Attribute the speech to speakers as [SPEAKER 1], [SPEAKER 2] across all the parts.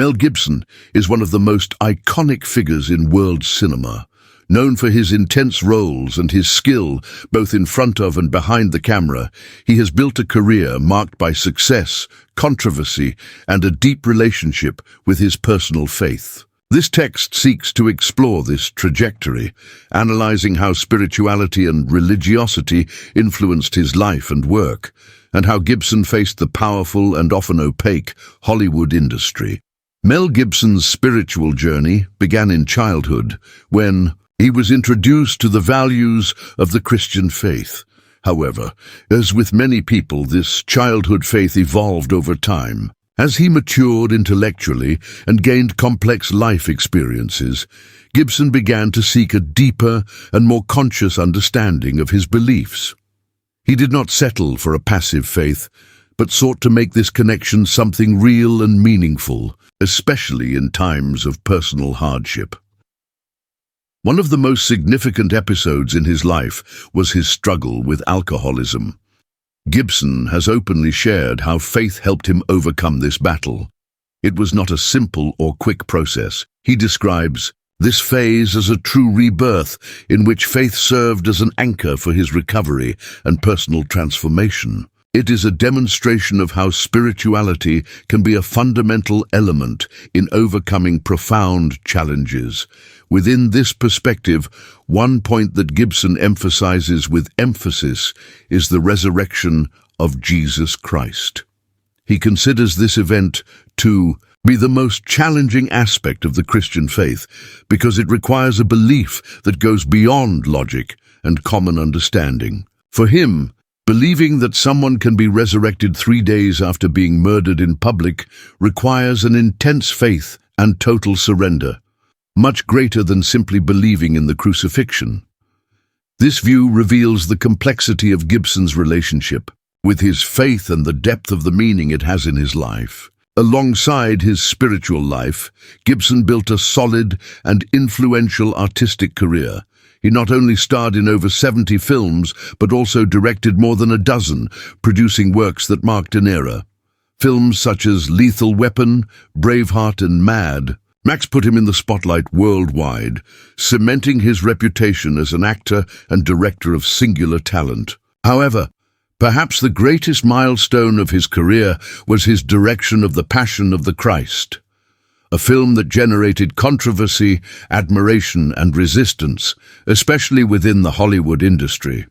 [SPEAKER 1] Mel Gibson is one of the most iconic figures in world cinema. Known for his intense roles and his skill, both in front of and behind the camera, he has built a career marked by success, controversy, and a deep relationship with his personal faith. This text seeks to explore this trajectory, analyzing how spirituality and religiosity influenced his life and work, and how Gibson faced the powerful and often opaque Hollywood industry. Mel Gibson's spiritual journey began in childhood, when he was introduced to the values of the Christian faith. However, as with many people, this childhood faith evolved over time. As he matured intellectually and gained complex life experiences, Gibson began to seek a deeper and more conscious understanding of his beliefs. He did not settle for a passive faith, but sought to make this connection something real and meaningful, especially in times of personal hardship. One of the most significant episodes in his life was his struggle with alcoholism. Gibson has openly shared how faith helped him overcome this battle. It was not a simple or quick process. He describes this phase as a true rebirth in which faith served as an anchor for his recovery and personal transformation. It is a demonstration of how spirituality can be a fundamental element in overcoming profound challenges. Within this perspective, one point that Gibson emphasizes with emphasis is the resurrection of Jesus Christ. He considers this event to be the most challenging aspect of the Christian faith because it requires a belief that goes beyond logic and common understanding. For him, believing that someone can be resurrected 3 days after being murdered in public requires an intense faith and total surrender, much greater than simply believing in the crucifixion. This view reveals the complexity of Gibson's relationship with his faith and the depth of the meaning it has in his life. Alongside his spiritual life, Gibson built a solid and influential artistic career. He not only starred in over 70 films, but also directed more than a dozen, producing works that marked an era. Films such as Lethal Weapon, Braveheart, and Mad Max put him in the spotlight worldwide, cementing his reputation as an actor and director of singular talent. However, perhaps the greatest milestone of his career was his direction of The Passion of the Christ, a film that generated controversy, admiration, and resistance, especially within the Hollywood industry.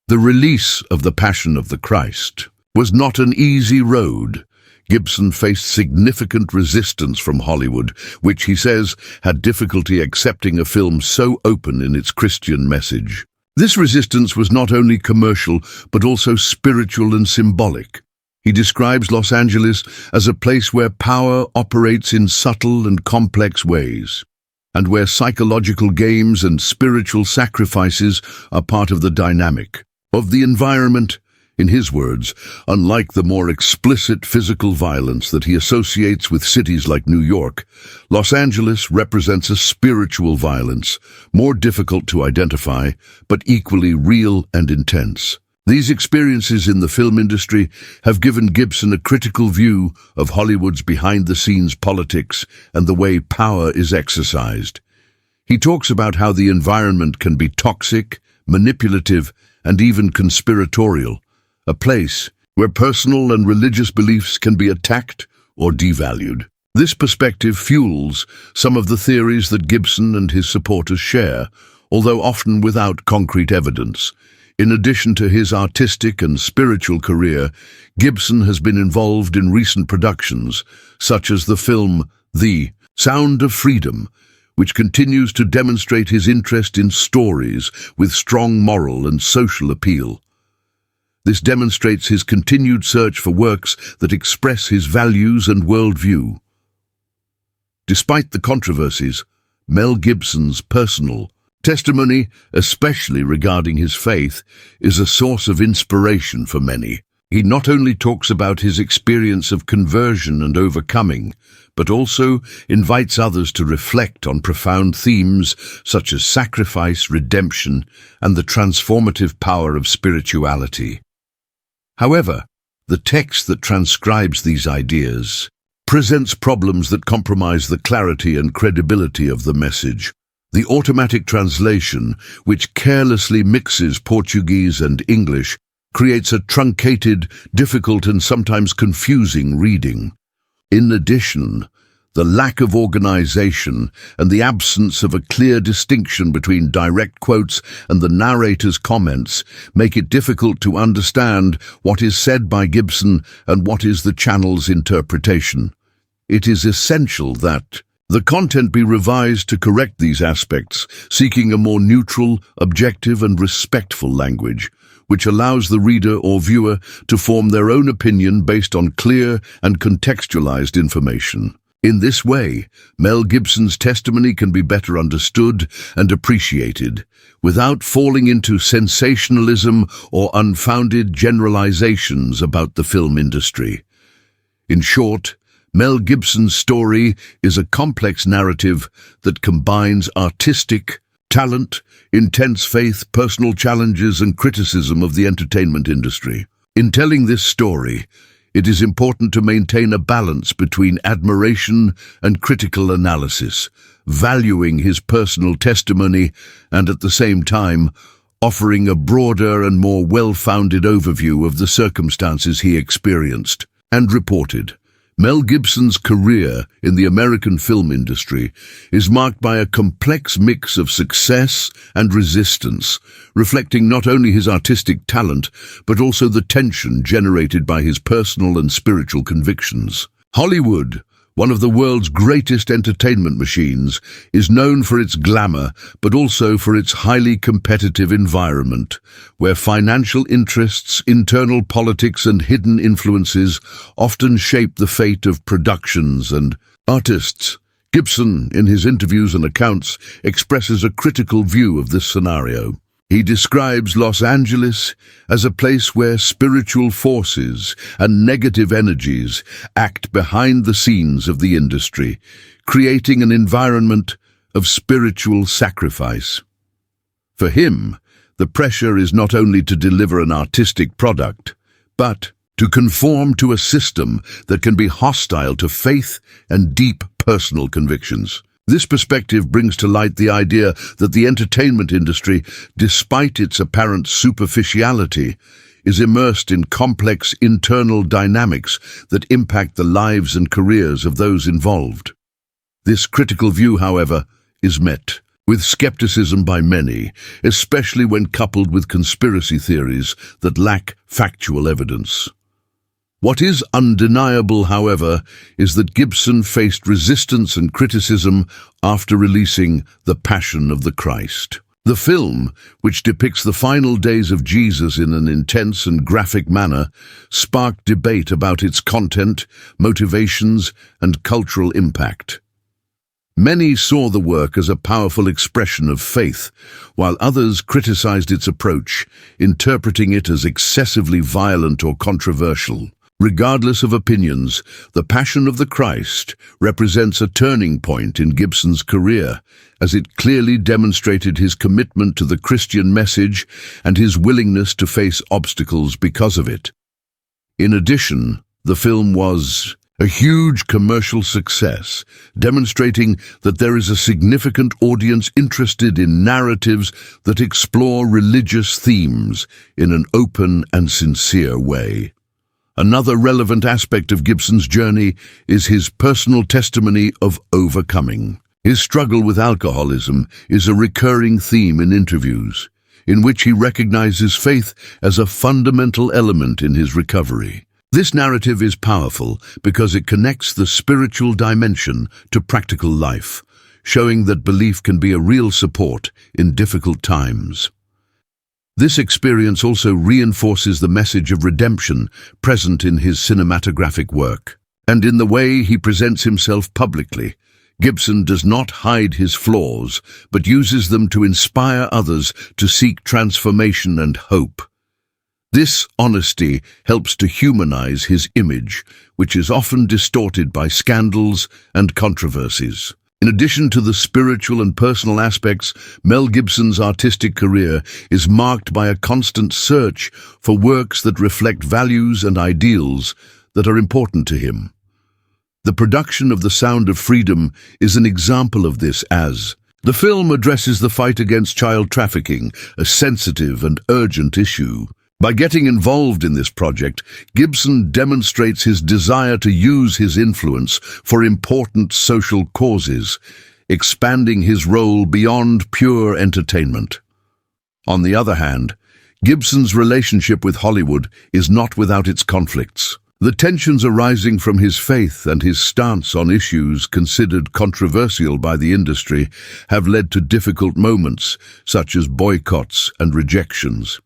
[SPEAKER 1] The release of The Passion of the Christ was not an easy road. Gibson faced significant resistance from Hollywood, which he says had difficulty accepting a film so open in its Christian message. This resistance was not only commercial, but also spiritual and symbolic. He describes Los Angeles as a place where power operates in subtle and complex ways, and where psychological games and spiritual sacrifices are part of the dynamic of the environment. In his words, unlike the more explicit physical violence that he associates with cities like New York, Los Angeles represents a spiritual violence, more difficult to identify, but equally real and intense. These experiences in the film industry have given Gibson a critical view of Hollywood's behind-the-scenes politics and the way power is exercised. He talks about how the environment can be toxic, manipulative, and even conspiratorial, a place where personal and religious beliefs can be attacked or devalued. This perspective fuels some of the theories that Gibson and his supporters share, although often without concrete evidence. In addition to his artistic and spiritual career, Gibson has been involved in recent productions, such as the film The Sound of Freedom, which continues to demonstrate his interest in stories with strong moral and social appeal. This demonstrates his continued search for works that express his values and worldview. Despite the controversies, Mel Gibson's personal testimony, especially regarding his faith, is a source of inspiration for many. He not only talks about his experience of conversion and overcoming, but also invites others to reflect on profound themes such as sacrifice, redemption, and the transformative power of spirituality. However, the text that transcribes these ideas presents problems that compromise the clarity and credibility of the message. The automatic translation, which carelessly mixes Portuguese and English, creates a truncated, difficult and sometimes confusing reading. In addition, the lack of organization and the absence of a clear distinction between direct quotes and the narrator's comments make it difficult to understand what is said by Gibson and what is the channel's interpretation. It is essential that the content be revised to correct these aspects, seeking a more neutral, objective and respectful language, which allows the reader or viewer to form their own opinion based on clear and contextualized information. In this way, Mel Gibson's testimony can be better understood and appreciated, without falling into sensationalism or unfounded generalizations about the film industry. In short, Mel Gibson's story is a complex narrative that combines artistic talent, intense faith, personal challenges, and criticism of the entertainment industry. In telling this story, it is important to maintain a balance between admiration and critical analysis, valuing his personal testimony and at the same time offering a broader and more well-founded overview of the circumstances he experienced and reported. Mel Gibson's career in the American film industry is marked by a complex mix of success and resistance, reflecting not only his artistic talent, but also the tension generated by his personal and spiritual convictions. Hollywood, one of the world's greatest entertainment machines, is known for its glamour, but also for its highly competitive environment, where financial interests, internal politics, and hidden influences often shape the fate of productions and artists. Gibson, in his interviews and accounts, expresses a critical view of this scenario. He describes Los Angeles as a place where spiritual forces and negative energies act behind the scenes of the industry, creating an environment of spiritual sacrifice. For him, the pressure is not only to deliver an artistic product, but to conform to a system that can be hostile to faith and deep personal convictions. This perspective brings to light the idea that the entertainment industry, despite its apparent superficiality, is immersed in complex internal dynamics that impact the lives and careers of those involved. This critical view, however, is met with skepticism by many, especially when coupled with conspiracy theories that lack factual evidence. What is undeniable, however, is that Gibson faced resistance and criticism after releasing The Passion of the Christ. The film, which depicts the final days of Jesus in an intense and graphic manner, sparked debate about its content, motivations, and cultural impact. Many saw the work as a powerful expression of faith, while others criticized its approach, interpreting it as excessively violent or controversial. Regardless of opinions, The Passion of the Christ represents a turning point in Gibson's career, as it clearly demonstrated his commitment to the Christian message and his willingness to face obstacles because of it. In addition, the film was a huge commercial success, demonstrating that there is a significant audience interested in narratives that explore religious themes in an open and sincere way. Another relevant aspect of Gibson's journey is his personal testimony of overcoming. His struggle with alcoholism is a recurring theme in interviews, in which he recognizes faith as a fundamental element in his recovery. This narrative is powerful because it connects the spiritual dimension to practical life, showing that belief can be a real support in difficult times. This experience also reinforces the message of redemption present in his cinematographic work. And in the way he presents himself publicly, Gibson does not hide his flaws, but uses them to inspire others to seek transformation and hope. This honesty helps to humanize his image, which is often distorted by scandals and controversies. In addition to the spiritual and personal aspects, Mel Gibson's artistic career is marked by a constant search for works that reflect values and ideals that are important to him. The production of The Sound of Freedom is an example of this, as the film addresses the fight against child trafficking, a sensitive and urgent issue. By getting involved in this project, Gibson demonstrates his desire to use his influence for important social causes, expanding his role beyond pure entertainment. On the other hand, Gibson's relationship with Hollywood is not without its conflicts. The tensions arising from his faith and his stance on issues considered controversial by the industry have led to difficult moments, such as boycotts and rejections.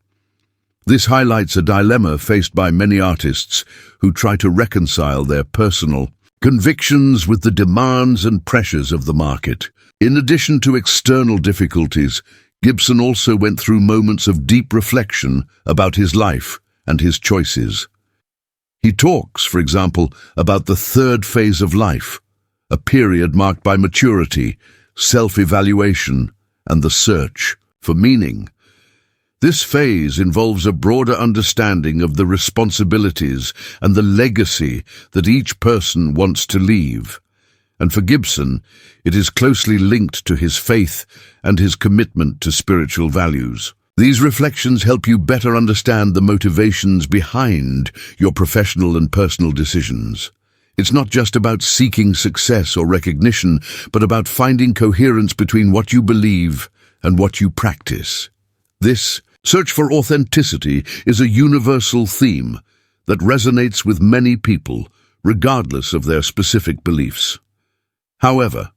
[SPEAKER 1] This highlights a dilemma faced by many artists who try to reconcile their personal convictions with the demands and pressures of the market. In addition to external difficulties, Gibson also went through moments of deep reflection about his life and his choices. He talks, for example, about the third phase of life, a period marked by maturity, self-evaluation, and the search for meaning. This phase involves a broader understanding of the responsibilities and the legacy that each person wants to leave. And for Gibson, it is closely linked to his faith and his commitment to spiritual values. These reflections help you better understand the motivations behind your professional and personal decisions. It's not just about seeking success or recognition, but about finding coherence between what you believe and what you practice. This search for authenticity is a universal theme that resonates with many people, regardless of their specific beliefs. However,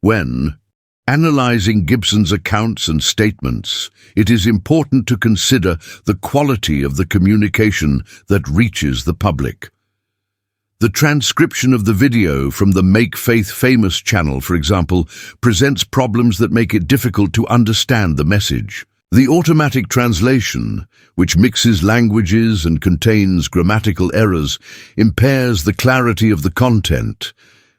[SPEAKER 1] when analyzing Gibson's accounts and statements, it is important to consider the quality of the communication that reaches the public. The transcription of the video from the Make Faith Famous channel, for example, presents problems that make it difficult to understand the message. The automatic translation, which mixes languages and contains grammatical errors, impairs the clarity of the content,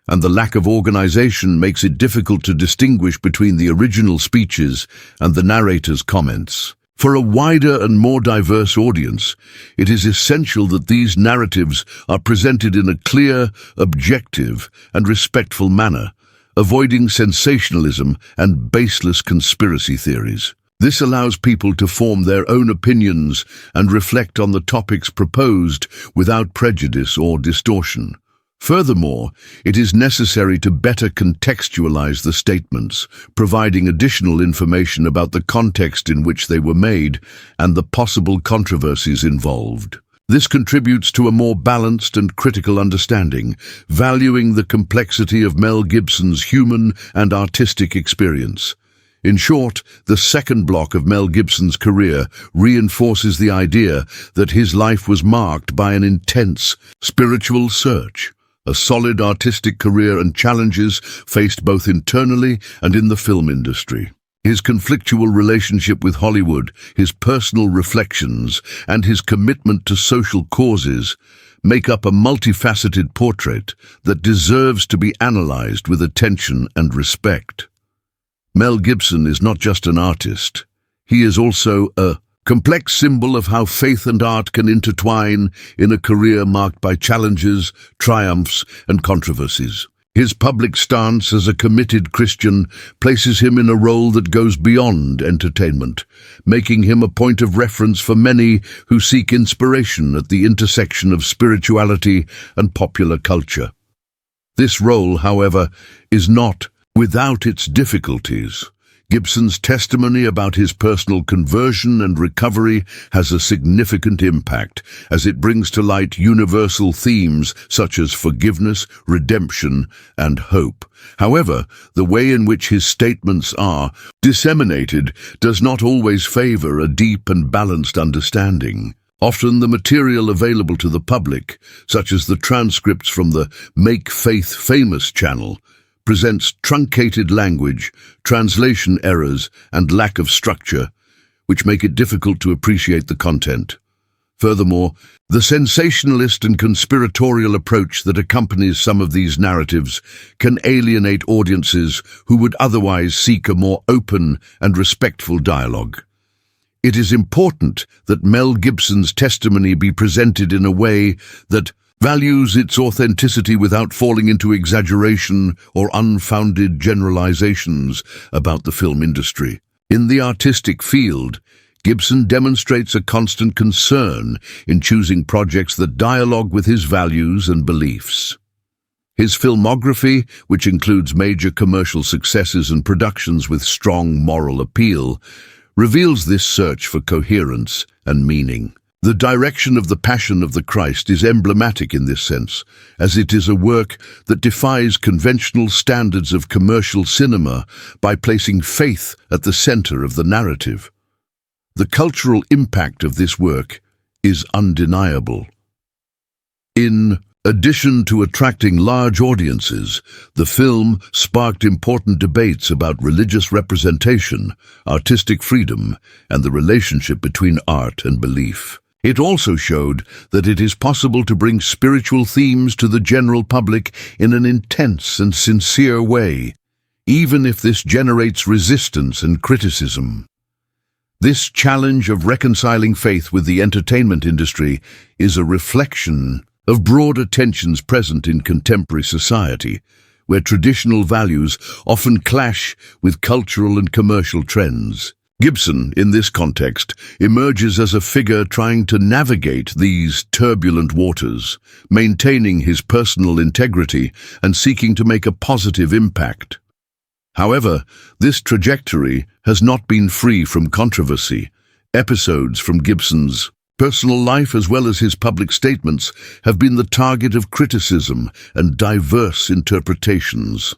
[SPEAKER 1] and the lack of organization makes it difficult to distinguish between the original speeches and the narrator's comments. For a wider and more diverse audience, it is essential that these narratives are presented in a clear, objective, and respectful manner, avoiding sensationalism and baseless conspiracy theories. This allows people to form their own opinions and reflect on the topics proposed without prejudice or distortion. Furthermore, it is necessary to better contextualize the statements, providing additional information about the context in which they were made and the possible controversies involved. This contributes to a more balanced and critical understanding, valuing the complexity of Mel Gibson's human and artistic experience. In short, the second block of Mel Gibson's career reinforces the idea that his life was marked by an intense spiritual search, a solid artistic career, and challenges faced both internally and in the film industry. His conflictual relationship with Hollywood, his personal reflections, and his commitment to social causes make up a multifaceted portrait that deserves to be analyzed with attention and respect. Mel Gibson is not just an artist. He is also a complex symbol of how faith and art can intertwine in a career marked by challenges, triumphs, and controversies. His public stance as a committed Christian places him in a role that goes beyond entertainment, making him a point of reference for many who seek inspiration at the intersection of spirituality and popular culture. This role, however, is not without its difficulties. Gibson's testimony about his personal conversion and recovery has a significant impact, as it brings to light universal themes such as forgiveness, redemption, and hope. However, the way in which his statements are disseminated does not always favor a deep and balanced understanding. Often the material available to the public, such as the transcripts from the Make Faith Famous channel, presents truncated language, translation errors, and lack of structure, which make it difficult to appreciate the content. Furthermore, the sensationalist and conspiratorial approach that accompanies some of these narratives can alienate audiences who would otherwise seek a more open and respectful dialogue. It is important that Mel Gibson's testimony be presented in a way that values its authenticity without falling into exaggeration or unfounded generalizations about the film industry. In the artistic field, Gibson demonstrates a constant concern in choosing projects that dialogue with his values and beliefs. His filmography, which includes major commercial successes and productions with strong moral appeal, reveals this search for coherence and meaning. The direction of The Passion of the Christ is emblematic in this sense, as it is a work that defies conventional standards of commercial cinema by placing faith at the center of the narrative. The cultural impact of this work is undeniable. In addition to attracting large audiences, the film sparked important debates about religious representation, artistic freedom, and the relationship between art and belief. It also showed that it is possible to bring spiritual themes to the general public in an intense and sincere way, even if this generates resistance and criticism. This challenge of reconciling faith with the entertainment industry is a reflection of broader tensions present in contemporary society, where traditional values often clash with cultural and commercial trends. Gibson, in this context, emerges as a figure trying to navigate these turbulent waters, maintaining his personal integrity and seeking to make a positive impact. However, this trajectory has not been free from controversy. Episodes from Gibson's personal life as well as his public statements have been the target of criticism and diverse interpretations.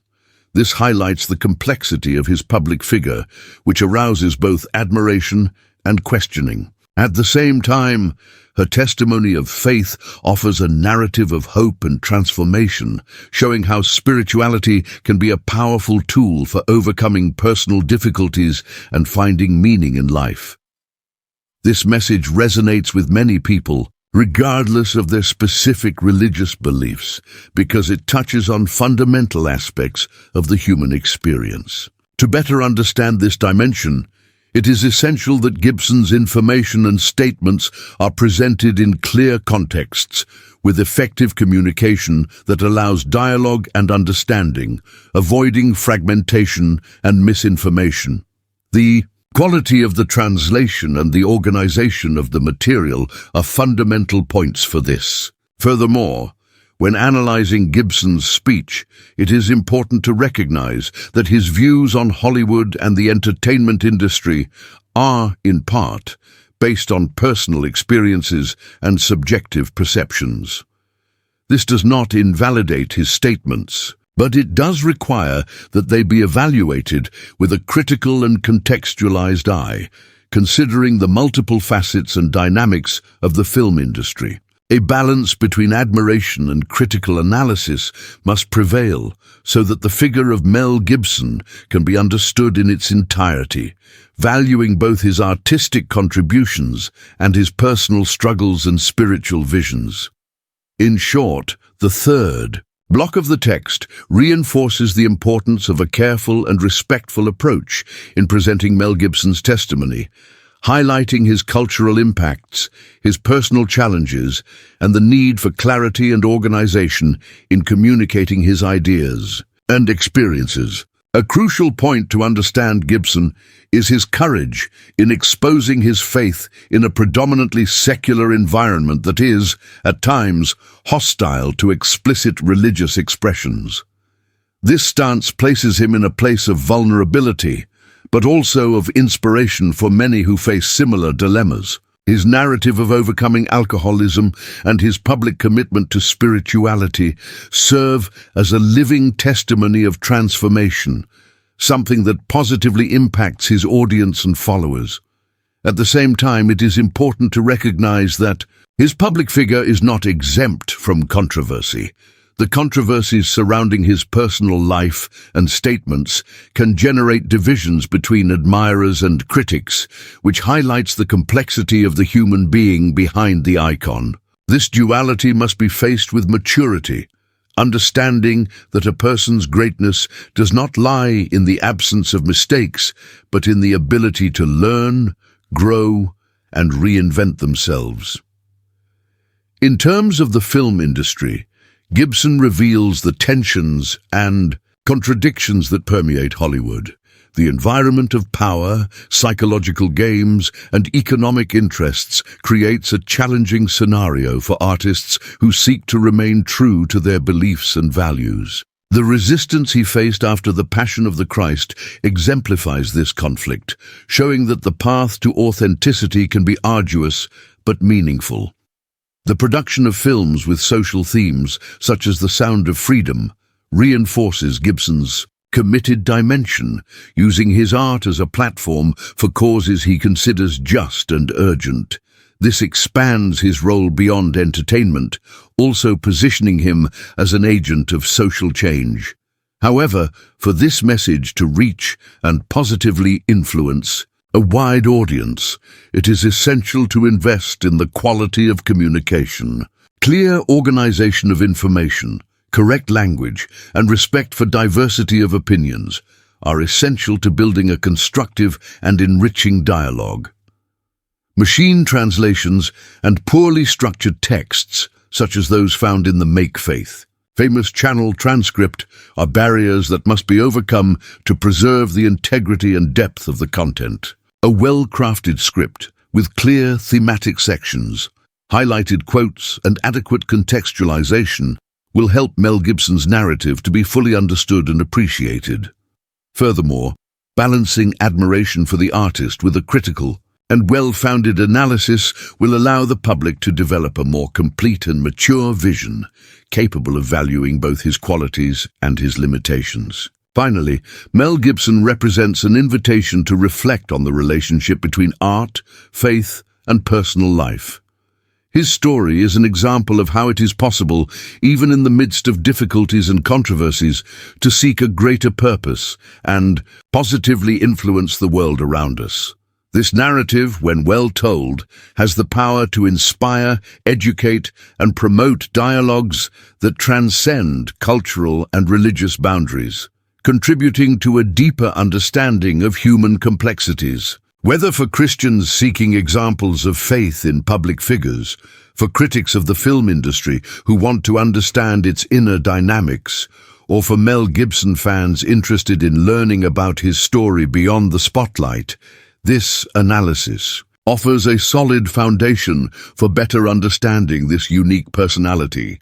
[SPEAKER 1] This highlights the complexity of his public figure, which arouses both admiration and questioning. At the same time, her testimony of faith offers a narrative of hope and transformation, showing how spirituality can be a powerful tool for overcoming personal difficulties and finding meaning in life. This message resonates with many people, regardless of their specific religious beliefs, because it touches on fundamental aspects of the human experience. To better understand this dimension, it is essential that Gibson's information and statements are presented in clear contexts, with effective communication that allows dialogue and understanding, avoiding fragmentation and misinformation. The quality of the translation and the organization of the material are fundamental points for this. Furthermore, when analyzing Gibson's speech, it is important to recognize that his views on Hollywood and the entertainment industry are, in part, based on personal experiences and subjective perceptions. This does not invalidate his statements, but it does require that they be evaluated with a critical and contextualized eye, considering the multiple facets and dynamics of the film industry. A balance between admiration and critical analysis must prevail so that the figure of Mel Gibson can be understood in its entirety, valuing both his artistic contributions and his personal struggles and spiritual visions. In short, the third block of the text reinforces the importance of a careful and respectful approach in presenting Mel Gibson's testimony, highlighting his cultural impacts, his personal challenges, and the need for clarity and organization in communicating his ideas and experiences. A crucial point to understand Gibson is his courage in exposing his faith in a predominantly secular environment that is, at times, hostile to explicit religious expressions. This stance places him in a place of vulnerability, but also of inspiration for many who face similar dilemmas. His narrative of overcoming alcoholism and his public commitment to spirituality serve as a living testimony of transformation, something that positively impacts his audience and followers. At the same time, it is important to recognize that his public figure is not exempt from controversy. The controversies surrounding his personal life and statements can generate divisions between admirers and critics, which highlights the complexity of the human being behind the icon. This duality must be faced with maturity, understanding that a person's greatness does not lie in the absence of mistakes, but in the ability to learn, grow, and reinvent themselves. In terms of the film industry, Gibson reveals the tensions and contradictions that permeate Hollywood. The environment of power, psychological games, and economic interests creates a challenging scenario for artists who seek to remain true to their beliefs and values. The resistance he faced after The Passion of the Christ exemplifies this conflict, showing that the path to authenticity can be arduous but meaningful. The production of films with social themes, such as The Sound of Freedom, reinforces Gibson's committed dimension, using his art as a platform for causes he considers just and urgent. This expands his role beyond entertainment, also positioning him as an agent of social change. However, for this message to reach and positively influence a wide audience, it is essential to invest in the quality of communication. Clear organization of information, correct language, and respect for diversity of opinions are essential to building a constructive and enriching dialogue. Machine translations and poorly structured texts, such as those found in the Make Faith famous channel transcript, are barriers that must be overcome to preserve the integrity and depth of the content. A well-crafted script with clear thematic sections, highlighted quotes, and adequate contextualization will help Mel Gibson's narrative to be fully understood and appreciated. Furthermore, balancing admiration for the artist with a critical and well-founded analysis will allow the public to develop a more complete and mature vision, capable of valuing both his qualities and his limitations. Finally, Mel Gibson represents an invitation to reflect on the relationship between art, faith, and personal life. His story is an example of how it is possible, even in the midst of difficulties and controversies, to seek a greater purpose and positively influence the world around us. This narrative, when well told, has the power to inspire, educate, and promote dialogues that transcend cultural and religious boundaries, contributing to a deeper understanding of human complexities. Whether for Christians seeking examples of faith in public figures, for critics of the film industry who want to understand its inner dynamics, or for Mel Gibson fans interested in learning about his story beyond the spotlight, this analysis offers a solid foundation for better understanding this unique personality.